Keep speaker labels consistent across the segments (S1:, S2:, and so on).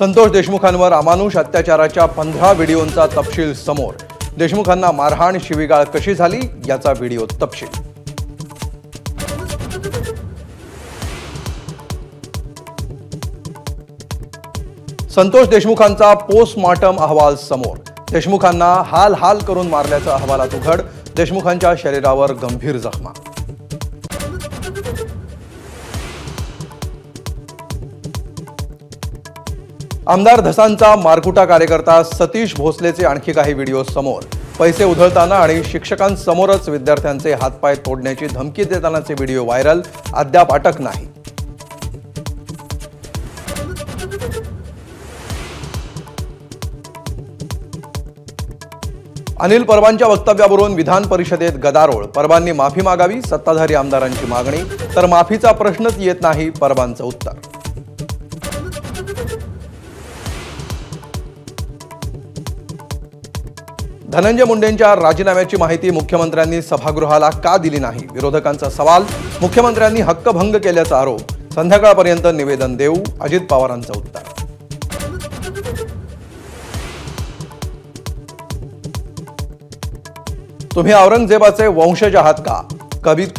S1: संतोष देशमुखांवर अमानुष अत्याचाराच्या 15 व्हिडिओंचा तपशील समोर। देशमुखांना मारहाण शिवीगाळ कशी झाली याचा व्हिडिओ तपशील। संतोष देशमुखांचा पोस्टमॉर्टम अहवाल समोर। देशमुखांना हाल हाल करून मारल्याचं अहवालात उघड। देशमुखांच्या शरीरावर गंभीर जखमा। आमदार धसांचा मारकुटा कार्यकर्ता सतीश भोसलेचे आणखी काही व्हिडिओ समोर। पैसे उधळताना आणि शिक्षकांसमोरच विद्यार्थ्यांचे हातपाय तोडण्याची धमकी देतानाचे व्हिडिओ व्हायरल। अद्याप अटक नाही। अनिल परबांच्या वक्तव्यावरून विधान परिषदेत गदारोळ। परबांनी माफी मागावी, सत्ताधारी आमदारांची मागणी। तर माफीचा प्रश्नच येत नाही, परबांचं उत्तर। धनंजय मुंडेंच्या राजीनाम्याची माहिती मुख्यमंत्र्यांनी सभागृहाला का दिली नाही? विरोधकांचा सवाल। मुख्यमंत्र्यांनी हक्कभंग केल्याचा आरोप। संध्याकाळपर्यंत निवेदन देऊ, अजित पवारांचं उत्तर। तुम्ही औरंगजेबाचे वंशज आहात का?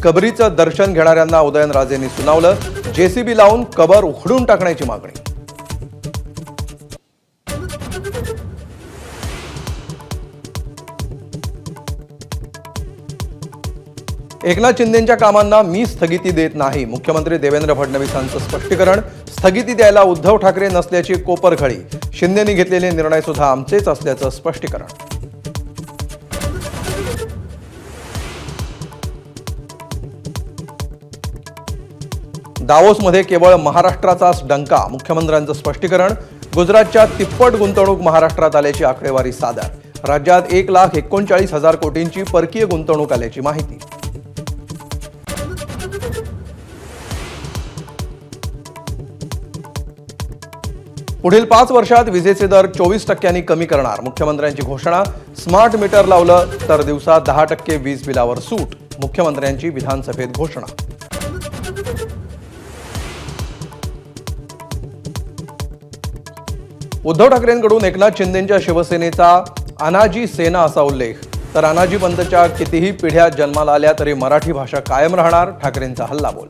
S1: कबरीचं दर्शन घेणाऱ्यांना उदयनराजेंनी सुनावलं। जेसीबी लावून कबर उखडून टाकण्याची मागणी। एकनाथ शिंदेंच्या कामांना मी स्थगिती देत नाही। मुख्यमंत्री देवेंद्र फडणवीसांचं स्पष्टीकरण। स्थगिती द्यायला उद्धव ठाकरे नसल्याची कोपरखळी। शिंदेंनी घेतलेले निर्णय सुद्धा आमचेच असल्याचं स्पष्टीकरण। दावोसमध्ये केवळ महाराष्ट्राचाच डंका। मुख्यमंत्र्यांचं स्पष्टीकरण। गुजरातच्या तिप्पट गुंतवणूक महाराष्ट्रात आल्याची आकडेवारी सादर। राज्यात 1,39,000 कोटींची परकीय गुंतवणूक आल्याची माहिती। पुढील 5 वर्षात विजेचे दर 24% कमी करणार। मुख्यमंत्र्यांची घोषणा। स्मार्ट मीटर लावलं तर दिवसा 10% वीज बिलावर सूट। मुख्यमंत्र्यांची विधानसभेत घोषणा। उद्धव ठाकरेंकडून एकनाथ शिंदेंच्या शिवसेनेचा अनाजी सेना असा उल्लेख। तर अनाजी पंतच्या कितीही पिढ्या जन्माला आल्या तरी मराठी भाषा कायम राहणार। ठाकरेंचा हल्लाबोल।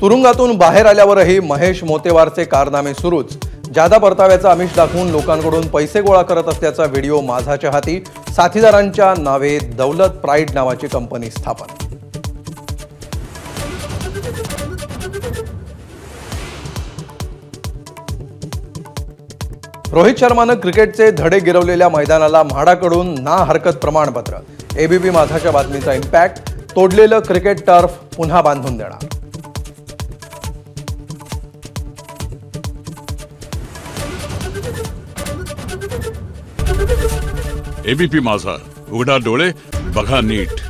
S1: तुरुंगातून बाहेर आल्यावरही महेश मोतेवारचे कारनामे सुरूच। जादा परताव्याचा आमिष दाखवून लोकांकडून पैसे गोळा करत असल्याचा व्हिडिओ माझाच्या हाती। साथीदारांच्या नावे दौलत प्राईड नावाची कंपनी स्थापन। रोहित शर्मानं क्रिकेटचे धडे गिरवलेल्या मैदानाला म्हाडाकडून ना हरकत प्रमाणपत्र। एबीपी माझाच्या बातमीचा इम्पॅक्ट। तोडलेलं क्रिकेट टर्फ पुन्हा बांधून देणार।
S2: एबीपी माझा, उघडा डोळे बघा नीट।